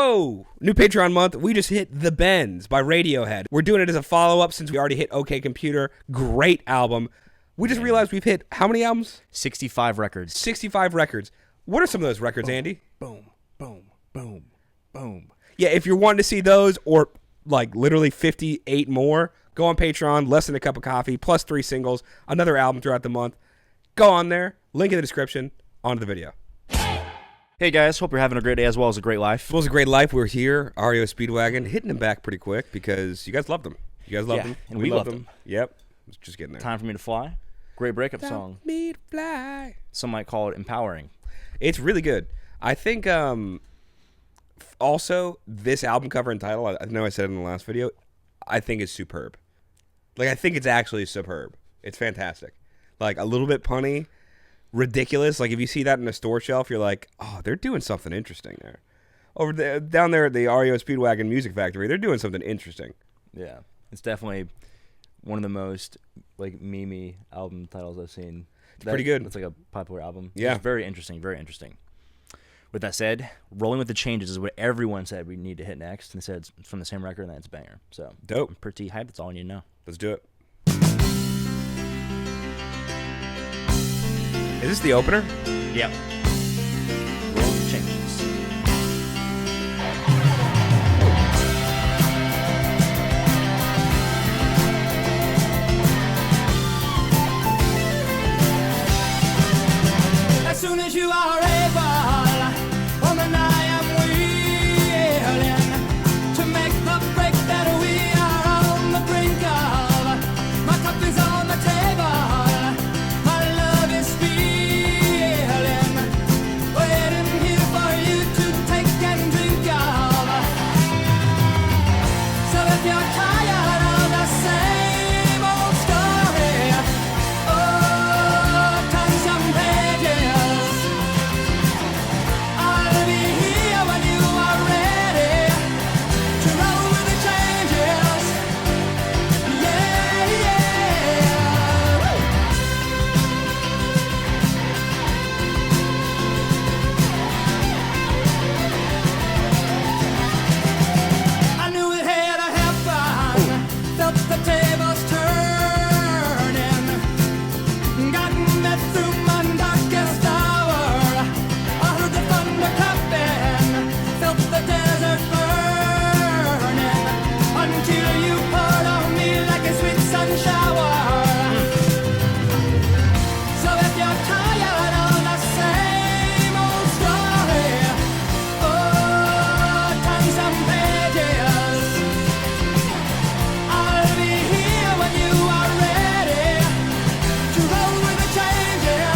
Whoa! New Patreon month. We just hit The Bends by Radiohead. We're doing it as a follow-up since we already hit OK Computer. Great album. We just realized we've hit how many albums? 65 records. 65 records. What are some of those records, boom, Andy? Boom, boom, boom, boom. Yeah, if you're wanting to see those or like literally 58 more, go on Patreon, Less Than a Cup of Coffee, plus 3 singles, another album throughout the month. Go on there. Link in the description. On to the video. Hey guys, hope you're having a great day as well as a great life. It was a great life. We're here, REO Speedwagon, hitting them back pretty quick because you guys loved them. You guys loved them. And we loved them. Yep. Just getting there. Time for Me to Fly. Great breakup song. Me to fly. Some might call it empowering. It's really good. I think also this album cover and title, I know I said it in the last video, I think is superb. Like, I think it's actually superb. It's fantastic. Like, a little bit punny. Ridiculous. Like, if you see that in a store shelf, you're like, oh, they're doing something interesting there. Over there, down there at the REO Speedwagon Music Factory, they're doing something interesting. Yeah, it's definitely one of the most like meme album titles I've seen. It's pretty good. It's like a popular album. Yeah, it's very interesting. Very interesting. With that said, Rolling with the Changes is what everyone said we need to hit next, and they said it's from the same record, and that's a banger. So dope. I'm pretty hyped. That's all you need to know. Let's do it. Is this the opener? Yep. Rolling with the Changes. As soon as you are able, woman, I am willing to make the break that we are on the brink of. My cup is on the table, my love is spilling, waiting here for you to take and drink of. So if you're tired of the same old story, oh, turn some pages. I'll be here when you are ready to roll with the changes. Yeah, yeah. I knew it had to happen. Felt the tables turning. Gotten me through my darkest hour. I heard the thunder clapping, felt the desert burning, until you poured on me like a sweet sun shower. So if you're tired of the same old story, oh, turn some pages. I'll be here when you are ready to roll with the changes.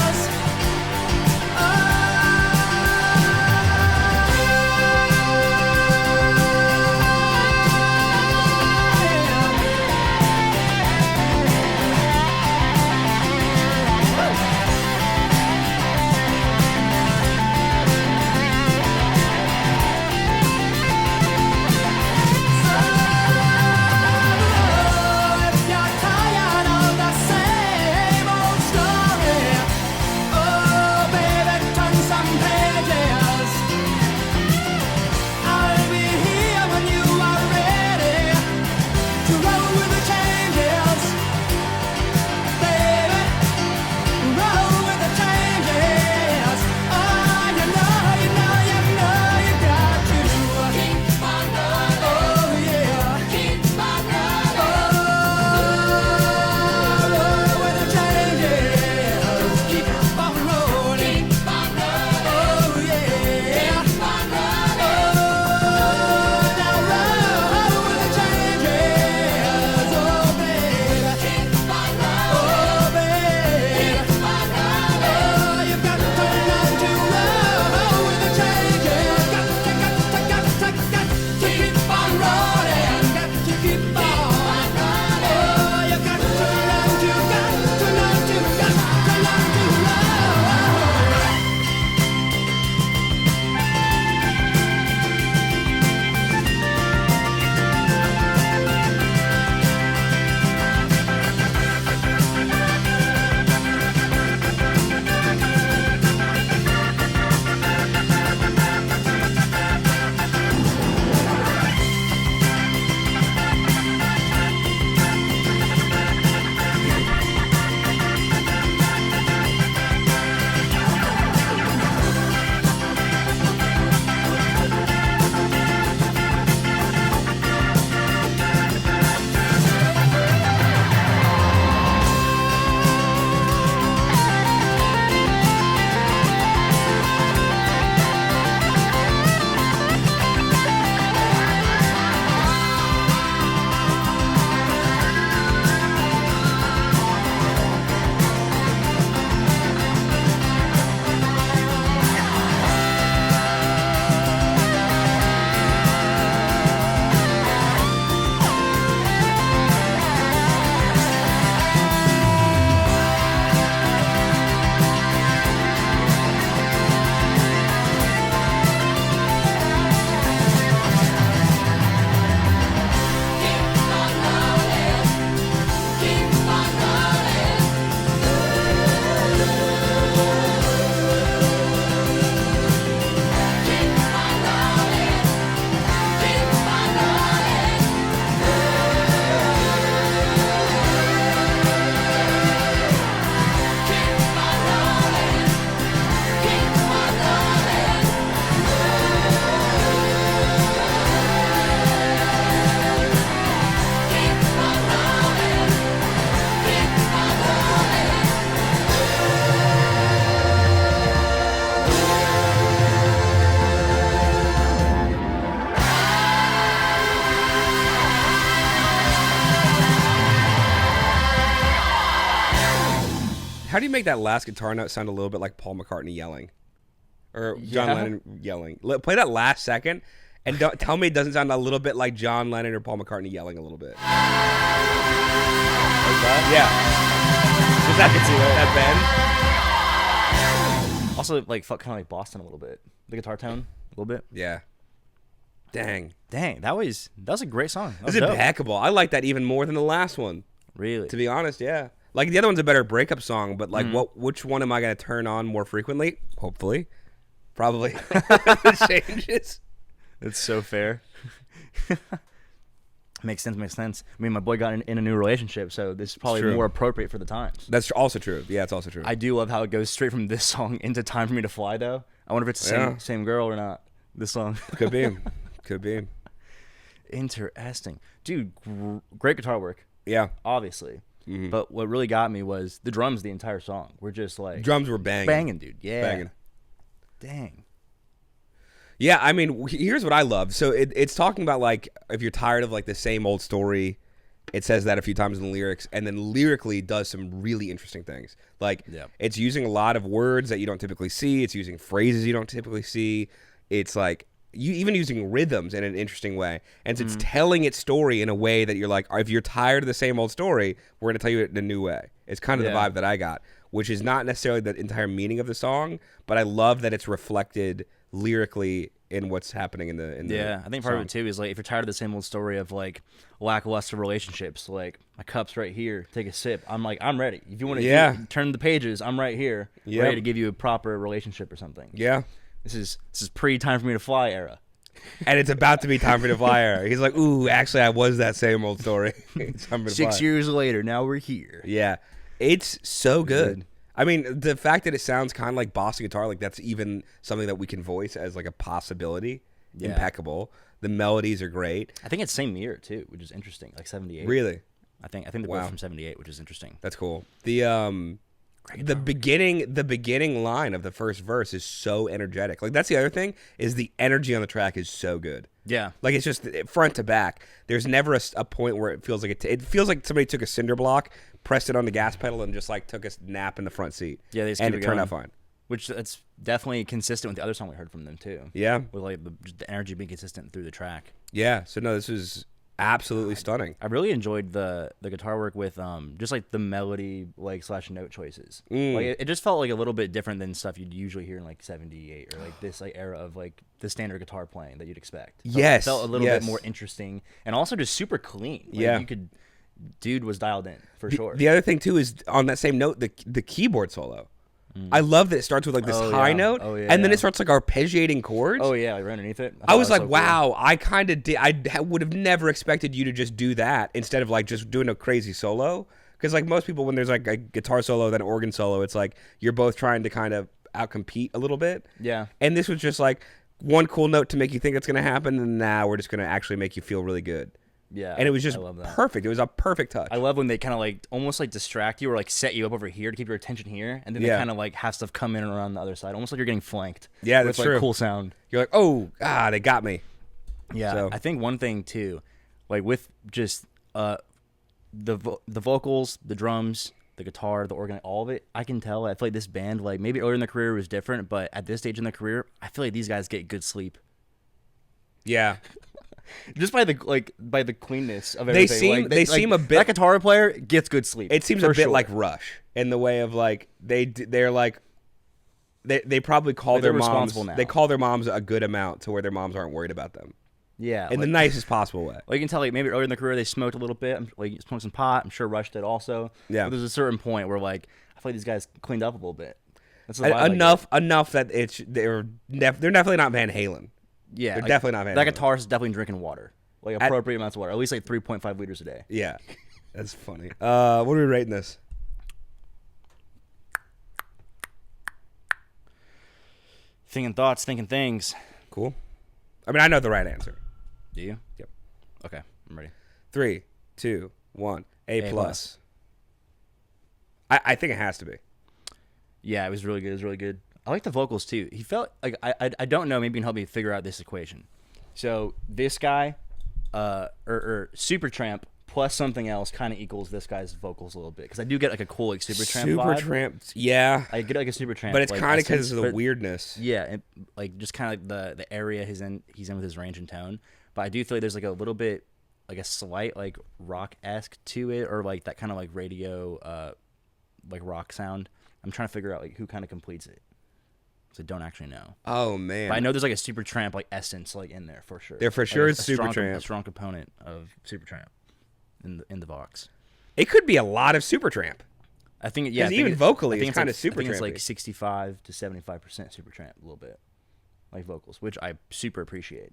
How do you make that last guitar note sound a little bit like Paul McCartney yelling, or John Lennon yelling? Play that last second, and don't tell me it doesn't sound a little bit like John Lennon or Paul McCartney yelling a little bit. Like that? Yeah. Does that bend? Also, like kind of like Boston a little bit. The guitar tone a little bit. Yeah. Dang, that was a great song. That it's was dope. impeccable. I like that even more than the last one. Really? To be honest, yeah. Like the other one's a better breakup song, but like which one am I gonna turn on more frequently? Hopefully, probably the changes. It's so fair. Makes sense. I mean, my boy got in a new relationship, so this is probably more appropriate for the times. That's also true. Yeah, it's also true. I do love how it goes straight from this song into "Time for Me to Fly," though. I wonder if it's the same girl or not. This song could be. Could be. Interesting. Dude, great guitar work. Yeah. Obviously. Mm-hmm. But what really got me was the drums the entire song. Were just like... Drums were banging. Banging, dude. Yeah. Banging. Dang. Yeah, I mean, here's what I love. So it's talking about, like, if you're tired of, like, the same old story, it says that a few times in the lyrics, and then lyrically does some really interesting things. Like, it's using a lot of words that you don't typically see. It's using phrases you don't typically see. It's like even using rhythms in an interesting way, and it's telling its story in a way that you're like, if you're tired of the same old story, we're going to tell you it in a new way. It's kind of the vibe that I got, which is not necessarily the entire meaning of the song, but I love that it's reflected lyrically in what's happening in the I think part of it too is like, if you're tired of the same old story of like lackluster relationships, like my cup's right here, take a sip, I'm ready. If you want to turn the pages, I'm right here, ready to give you a proper relationship or something. This is pre-Time for Me to Fly era. And it's about to be Time for Me to Fly era. He's like, ooh, actually, I was that same old story. 6 years later, now we're here. Yeah. It's so good. I mean, the fact that it sounds kind of like bossa guitar, like that's even something that we can voice as like a possibility. Impeccable. The melodies are great. I think it's same year, too, which is interesting. Like 78. Really? I think they're both from 78, which is interesting. That's cool. The beginning line of the first verse is so energetic. Like that's the other thing, is the energy on the track is so good. Yeah. Like it's just front to back. There's never a point where it feels like it feels like somebody took a cinder block, pressed it on the gas pedal, and just like took a nap in the front seat. Yeah, they just and keep it turned out fine. Which that's definitely consistent with the other song we heard from them too. Yeah. With like the energy being consistent through the track. Yeah. So no, this was absolutely stunning. I really enjoyed the guitar work with just like the melody like / note choices. Like it just felt like a little bit different than stuff you'd usually hear in like 78 or like this like era of like the standard guitar playing that you'd expect. So it felt a little bit more interesting and also just super clean. Like dude was dialed in for sure. The other thing too is on that same note, the keyboard solo. I love that it starts with like this high note, and then it starts like arpeggiating chords. Oh yeah, like right underneath it. I was like, so wow, cool. I kind of did. I would have never expected you to just do that instead of like just doing a crazy solo. Because like most people, when there's like a guitar solo then organ solo, it's like you're both trying to kind of outcompete a little bit. Yeah. And this was just like one cool note to make you think it's gonna happen, and now we're just gonna actually make you feel really good. Yeah, and it was just perfect. It was a perfect touch. I love when they kind of like almost like distract you or like set you up over here to keep your attention here, and then they kind of like have stuff come in and around the other side, almost like you're getting flanked. Yeah, that's with, true. Like, cool sound. You're like, oh, they got me. Yeah, so. I think one thing too, like with just the vocals, the drums, the guitar, the organ, all of it, I can tell. I feel like this band, like maybe earlier in the career was different, but at this stage in their career, I feel like these guys get good sleep. Yeah. Just by the cleanness of everything. They seem a bit. That guitar player gets good sleep. It seems a bit like Rush in the way of like they're like they probably call their moms. They call their moms a good amount to where their moms aren't worried about them. Yeah, in the nicest possible way. Well, you can tell like maybe earlier in the career they smoked a little bit. Like smoked some pot. I'm sure Rush did also. Yeah. But there's a certain point where like I feel like these guys cleaned up a little bit. That's enough that they're definitely not Van Halen. Yeah, they're definitely not Van Halen. That guitarist is definitely drinking water, like appropriate amounts of water, at least like 3.5 liters a day. Yeah, that's funny. What are we rating this? Thinking thoughts, thinking things. Cool. I mean, I know the right answer. Do you? Yep. Okay, I'm ready. 3, 2, 1. A+. I think it has to be. Yeah, it was really good. It was really good. I like the vocals too. He felt like I don't know. Maybe you can help me figure out this equation. So this guy, or Supertramp plus something else kind of equals this guy's vocals a little bit, because I do get like a cool like Supertramp vibe. Supertramp, yeah. I get like a Supertramp, But it's like, kind of because essence, of the but- weirdness. Yeah, and like just kind of like the area he's in with his range and tone. But I do feel like there's like a little bit, like a slight like rock-esque to it, or like that kind of like radio, like rock sound. I'm trying to figure out like who kind of completes it. So I don't actually know. Oh man, But I know there's like a Supertramp like essence like in there for sure. There for sure Like, is a strong Supertramp. a strong component of Supertramp in the box. it could be a lot of Supertramp. I think yeah. I 'Cause think even it- vocally, I think it's kinda like, I think it's Supertramp-y. like 65 to 75% Supertramp, a little bit, like vocals, which I super appreciate.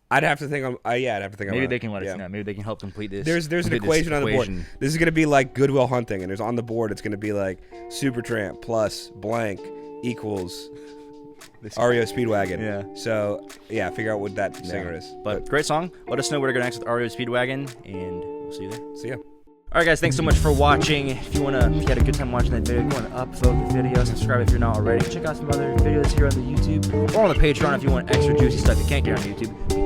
I'd have to think on. I'd have to think. Maybe on they can let yeah. us know. Maybe they can help complete this. There's an complete this equation on the board. equation. This is gonna be like Goodwill Hunting, and there's on the board. It's gonna be like Supertramp plus blank equals REO Speedwagon. Yeah. So yeah, figure out what that singer is. But great song. Let us know where to go next with REO Speedwagon, and we'll see you there. See ya. All right, guys, thanks so much for watching. If you had a good time watching that video, go and upvote the video, subscribe if you're not already. Check out some other videos here on the YouTube or on the Patreon if you want extra juicy stuff you can't get on YouTube.